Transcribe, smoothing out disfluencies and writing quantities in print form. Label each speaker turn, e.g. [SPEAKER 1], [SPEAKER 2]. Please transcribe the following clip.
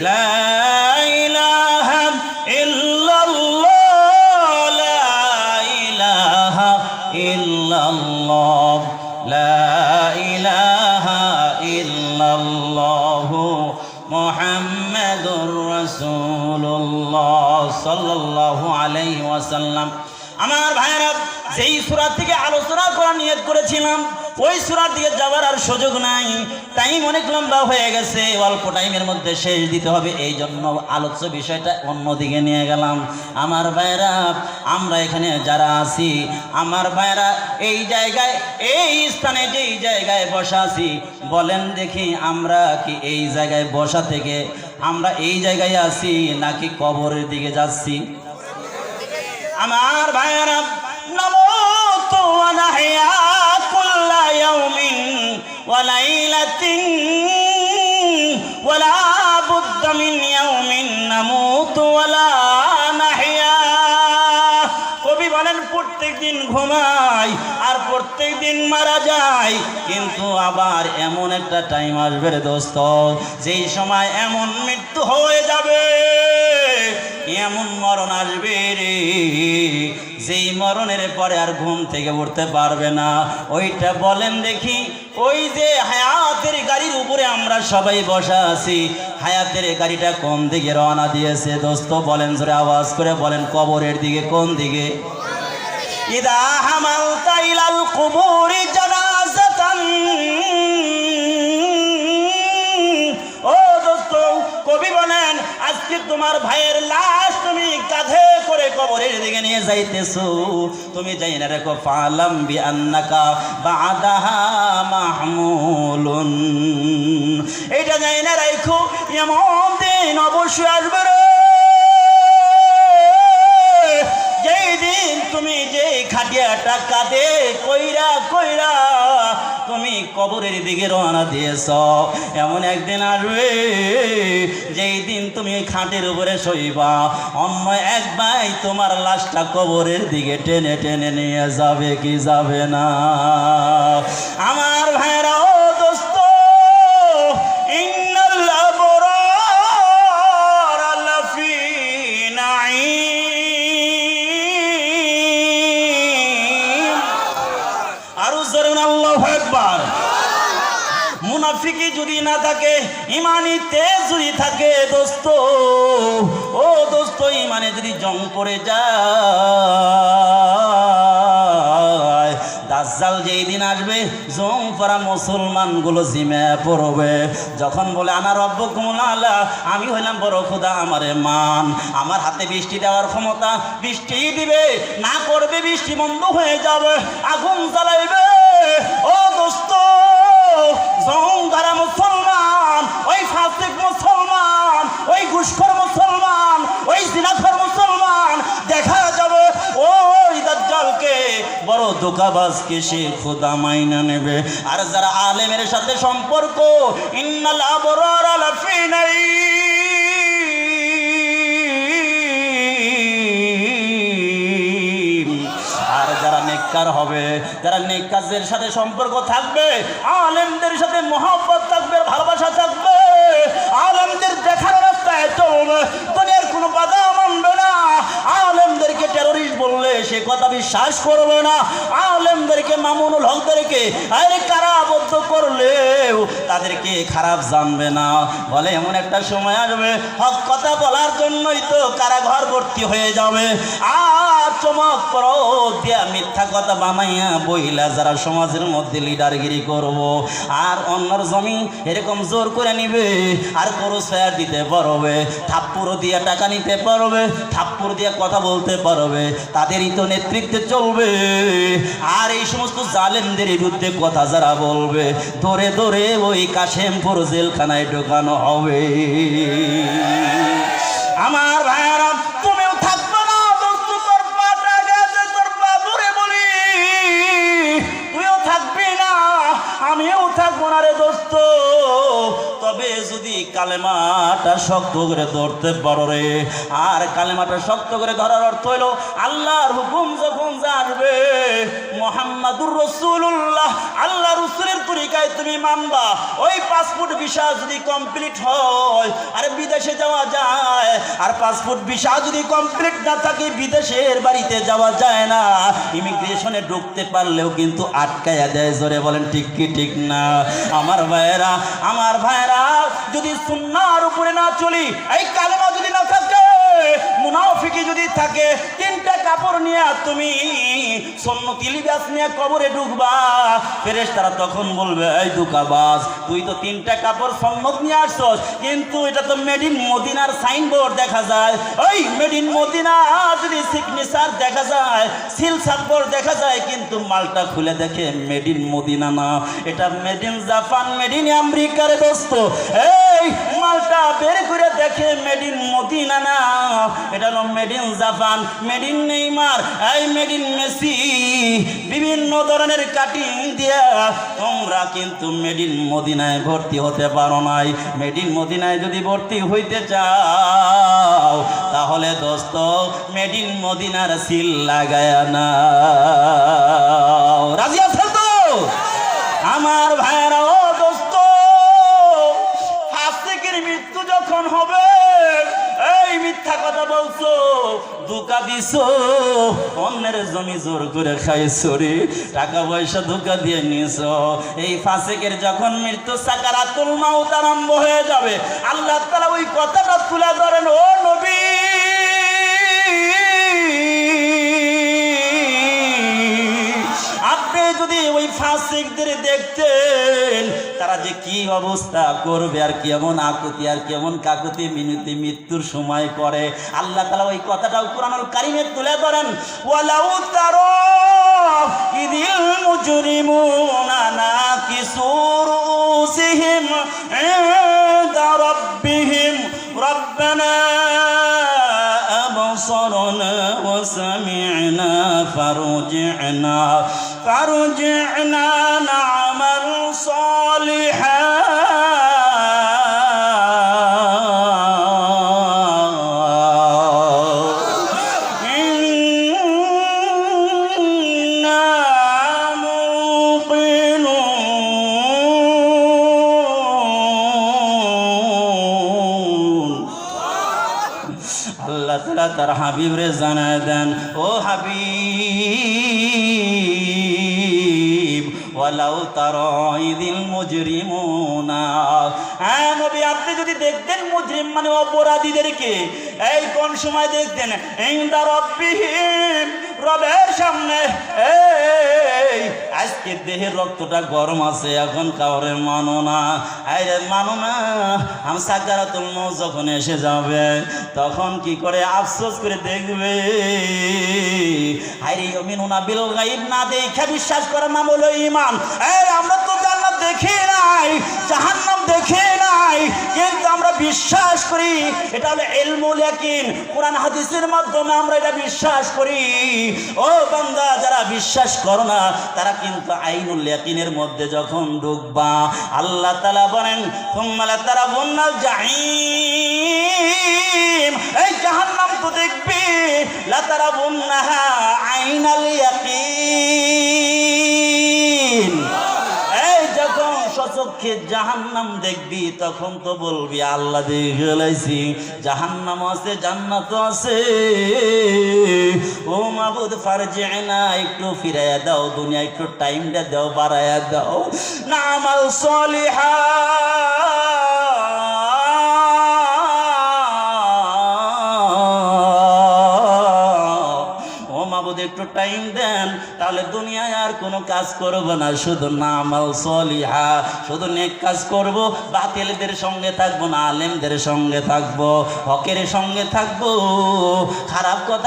[SPEAKER 1] লা ইলাহা ইল্লাল্লাহ, লা ইলাহা ইল্লাল্লাহ, লা ইলাহা ইল্লাল্লাহ মুহাম্মাদুর রাসূলুল্লাহ সাল্লাল্লাহু আলাইহি ওয়াসাল্লাম। আমার ভাইরা, যেই সূরা থেকে আলোচনা করা নিয়ত করেছিলাম ওই সূরার দিকে যাওয়ার আর সুযোগ নাই, টাইম অনেক লম্বা হয়ে গেছে, অল্প টাইমের মধ্যে শেষ দিতে হবে, এই জন্য আলোচ্য বিষয়টা অন্যদিকে নিয়ে গেলাম। আমার ভাইরা, আমরা এখানে যারা আছি, আমার ভাইরা, এই জায়গায় এই স্থানে যেই জায়গায় বসা আছি, বলেন দেখি আমরা কি এই জায়গায় বসা থেকে আমরা এই জায়গায় আছি নাকি কবরের দিকে যাচ্ছি? আমার ভাইরা, নামুতু ওয়া নাহইয়া কুল্লা ইয়াউমিন ওয়া লাইলাতিন ওয়া লা বুদ্দা মিন ইয়াউমিন নামুতু ওয়া লা নাহইয়া। কবি বলেন প্রত্যেক দিন ঘুমাই আর প্রত্যেক দিন মারা যায়, কিন্তু আবার এমন একটা টাইম আসবে রে দোস্ত, যেই সময় এমন মৃত্যু হয়ে যাবে, এমন মরণ আসবে রে, যেই মরণের পরে আর ঘুম থেকে উঠতে পারবে না। ওইটা বলেন দেখি, ওই যে হায়াতের গাড়ির উপরে আমরা সবাই বসা আছি, হায়াতের গাড়িটা কোন দিকে রওনা দিয়েছে দোস্ত? বলেন জোরে আওয়াজ করে বলেন, কবরের দিকে। কোন দিকে? ইদা হামালতা ইলাল কুবুরি জানাজাতান। ও দোস্ত, কবি বলেন আজকে তোমার ভাইয়ের লাশ তুমি কাঁধে করে কবরের দিকে নিয়ে যাইতেছো, তুমি যাই না রেখো ফালাম বি আন্নাকা বাদাহা মাহমুলুন, এইটা যাই না রাখো, এমন দিন অবশ্যই আসবে রে, যেই দিন তুমি যে খাটিয়াটা কাঁধে কইরা কইরা তুমি কবরের দিকে রওনা দিয়েছ, এমন একদিন আসবে যেই দিন তুমি খাটের উপরে শোইবা, অন্য এক ভাই তোমার লাশটা কবরের দিকে টেনে টেনে নিয়ে যাবে কি যাবে না? আমার ভাইরা, ও দোস্ত, ইন্নাল আবরার লাফি নাঈম। আরো জোরে আল্লাহু আকবার। মুনাফিকি যদি না থাকে, ইমানি তেজ যদি থাকে দোস্ত, ও দোস্ত, ইমানে যদি জং পড়ে যায়, দাজ্জাল যেই দিন আসবে, জং পড়া মুসলমানগুলো জিমে পড়বে, যখন বলে আনা রব্বুকুমুল আলা, আমি হইলাম বড় খোদা, আমারে মান, আমার হাতে বৃষ্টি দেওয়ার ক্ষমতা, বৃষ্টি দিবে, না করবে বৃষ্টি বন্ধ হয়ে যাবে, আগুন জ্বালাইবে। ও দোস্ত, জংধারা মুসলমান, ওই ফাসিক মুসলমান, ওই ঘুষখোর মুসলমান, ওই জিনাখোর মুসলমান দেখা যাবে ওই দাজ্জালকে, বড় ধোঁকাবাজকে সে খোদা মাইনা নেবে। আর যারা আলেমের সাথে সম্পর্ক, ইন্নাল আবরার লাফি নাঈম। আর যারা নেককার হবে, যারা নেক কাজের সাথে সম্পর্ক থাকবে, আলেমদের সাথে মহব্বত থাকবে, ভালোবাসা থাকবে, আলেমদের দেখার রাস্তায় চলবে, দুনিয়ার কোনো বাধা মানবে না, আলেমদেরকে টেরোরিস্ট বললে সে কথা বিশ্বাস করবে না, আলেমদেরকে মামুনুল হকদেরকে আরে কারাবদ্ধ করলেও তাদেরকে খারাপ জানবে না। বলে এমন একটা সময় আসবে, হক কথা বলার জন্যই তো কারাঘর ভর্তি হয়ে যাবে, আর চমক পরদ দিয়া মিথ্যা কথা বানাইয়া বইলা যারা সমাজের মধ্যে লিডারগিরি করব, আর অন্যর জমি এরকম জোর করে নিবে, আর ক্রস ফায়ার দিতে পারবে, থাপ্পড় দিয়ে টাকা নিতে পারবে, থাপ্পড় দিয়ে কথা বলতে পারবে, তাদেরই তো নেতৃত্বে চলবে। আর এই সমস্ত জালেমদের বিরুদ্ধে কথা যারা বলবে, ধরে ধরে ওই কাশেমপুর জেলখানায় ঢোকানো হবে। আমার ভাইয়ারা, তুমিও থাকবে না দোস্ত, তোর পাটা গেছে, তোর বাবুরে বলি, তুইও থাকবি না, আমিও থাকবো না রে দোস্ত। তবে যদি কালেমাটা শক্ত করে ধরতে পারো রে, আর কালেমাটা শক্ত করে ধরার অর্থ হইল আল্লাহর হুকুম যখন আসবে, মুহাম্মাদুর রাসূলুল্লাহ আল্লাহ রাসূলের তরিকায় তুমি মানবা, ওই পাসপোর্ট ভিসা যদি কমপ্লিট হয় আর বিদেশে যাওয়া যায়, আর পাসপোর্ট ভিসা যদি কমপ্লিট না থাকে বিদেশের বাড়িতে যাওয়া যায় না, ইমিগ্রেশনে ঢুকতে পারলেও কিন্তু আটকায়া দেয়। জোরে বলেন ঠিক কি ঠিক না? আমার ভাইরা যদি সুন্নাহর উপরে না চলি, এই কালেমা যদি না থাকে, মুনাফিকি যদি থাকে, তিনটা কাপড় নিয়ে তুমি সুন্নতি লিবাস নিয়ে কবরে ঢুকবা, ফেরেশতারা তখন বলবে এই দুকাবাজ, তুই তো তিনটা কাপড় সুন্নত নিয়ে আসছস, কিন্তু এটা তো মেড ইন মদিনার সাইনবোর্ড দেখা যায়। ওই মেড ইন মদিনা যদি সিগনেচার দেখা যায়, সিল সাপোর্ট দেখা যায়, কিন্তু মালটা খুলে দেখে মেড ইন মদিনা না, এটা made in Japan, made in আমেরিকার দোস্ত। এই মালটা বের করে দেখে মেড ইন মদিনা না, এটা হলো made in Japan, made in Neymar, এই মেড ইন মেসি, বিভিন্ন ধরনের কাটিং দিয়া তোমরা কিন্তু মেড ইন মদিনায় ভর্তি হতে পারো নাই। মেড ইন মদিনায় যদি ভর্তি হইতে চাও তাহলে দোস্ত মেড ইন মদিনার সিল লাগায়া না। রাজি আছেন তো আমার ভাইরা? ও দোস্ত, ফাসিকের মৃত্যু যখন হবে, এই মিথ্যা কথা বলছো, ধোঁকা দিছো, অন্যের জমি জোর করে খাইছো রে, টাকা পয়সা ধোঁকা দিয়ে নিয়েছো, এই ফাসিকের যখন মৃত্যু সাকারাতুল মাউত আরম্ভ হয়ে যাবে, আল্লাহ তাআলা ওই কথাটা তুলে ধরেন, ও নবী আপনি যদি ওই ফাসিকদের দেখতেন তারা যে কি অবস্থা করবে, আর কেমন আকুতি আর কেমন কাকুতি মিনতি মৃত্যুর সময় করে, আল্লাহ তাআলা ওই কথাটাও কুরআনুল কারীমে তুলে ধরেন, ওয়ালাউ তারা ইদিল মুজরিমুনা নাকিসু রুসিহিম ইনদা রাব্বিহিম রাব্বানা أبصرنا وسمعنا فارجعنا نعمل صالحا إنا موقنون। আল্লাহ তাআলা তার হাবিবরে জানায় দেন, ও হাবিব ওয়ালাউ তারা ইদিল মুজরিমুনা, হ্যাঁ নবী আপনি যদি দেখতেন মুজরিম মানে অপরাধীদেরকে, এই কোন সময় দেখতেন, ইনদা রাব্বিহিম রবের সামনে, এই আজকে দেহের রক্তটা গরম আছে, এখন কাউরে মানো না, আরে মানো না, আমি সাকারাতুল মউত যখন এসে যাবে তখন কি করে আফসোস করে দেখবে, আরে ইউমিনুনা বিল গায়ব, না দেখে বিশ্বাস করার নাম হলো ঈমান। এই আমরা তো জান্নাত দেখি নাই, জাহান্নাম দেখি নাই, কিন্তু আমরা বিশ্বাস করি, এটা হলো ইলমুল ইয়াকিন, কোরআন হাদিসের মাধ্যমে আমরা এটা বিশ্বাস করি। ও বান্দা, যারা বিশ্বাস করো না তারা কিন্তু আইনুল ইয়াকিনের মধ্যে যখন ঢুকবা, আল্লাহ তাআলা বলেন সুম্মা লাতারাবুন্নাল জাহিম, এই জাহান্নাম তো দেখবি, লাতারাবুন্নাহা আইনাল ইয়াকিন, এই যখন সচক্ষে জাহান্নাম দেখবি তখন তো বলবি আল্লাহ দেখে লাইছি, জাহান্নাম আছে জান্নাত আছে, ও মাবুদ ফারজিনা, একটু ফিরাইয়া দাও, দুনিয়া একটু টাইমটা দাও, বাড়াইয়া দাও, নামাল সলিহা, একটু টাইম দেন, তাহলে দুনিয়ায় আর কোনো কাজ করব না, শুধু নামাল সলিহা, শুধু নেক কাজ করব, বাতিলদের সঙ্গে থাকবো না, আলেমদের সঙ্গে থাকবো, হকের সঙ্গে থাকবো, খারাপ কথা